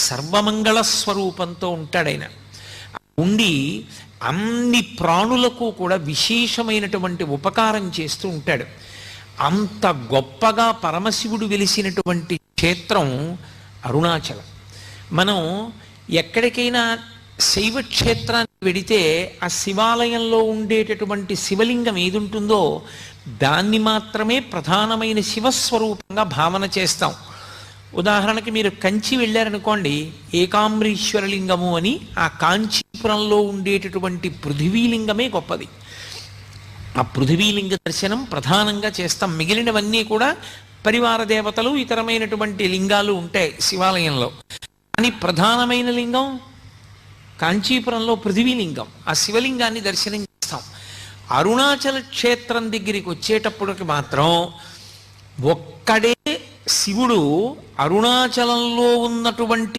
సర్వమంగళ స్వరూపంతో ఉంటాడాయన. ఉండి అన్ని ప్రాణులకు కూడా విశేషమైనటువంటి ఉపకారం చేస్తూ ఉంటాడు. అంత గొప్పగా పరమశివుడు వెలిసినటువంటి క్షేత్రం అరుణాచలం. మనం ఎక్కడికైనా శైవ క్షేత్రానికి వెడితే ఆ శివాలయంలో ఉండేటటువంటి శివలింగం ఏది ఉంటుందో దాన్ని మాత్రమే ప్రధానమైన శివస్వరూపంగా భావన చేస్తాం. ఉదాహరణకి మీరు కంచి వెళ్ళారనుకోండి, ఏకాంబరీశ్వరలింగము అని ఆ కాంచీపురంలో ఉండేటటువంటి పృథివీలింగమే గొప్పది. ఆ పృథివీలింగ దర్శనం ప్రధానంగా చేస్తాం. మిగిలినవన్నీ కూడా పరివార దేవతలు ఇతరమైనటువంటి లింగాలు ఉంటాయి శివాలయంలో. కానీ ప్రధానమైన లింగం కాంచీపురంలో పృథివీలింగం. ఆ శివలింగాన్ని దర్శనం చేస్తాం. అరుణాచల క్షేత్రం దగ్గరికి వచ్చేటప్పటికి మాత్రం ఒక్కడే శివుడు అరుణాచలంలో ఉన్నటువంటి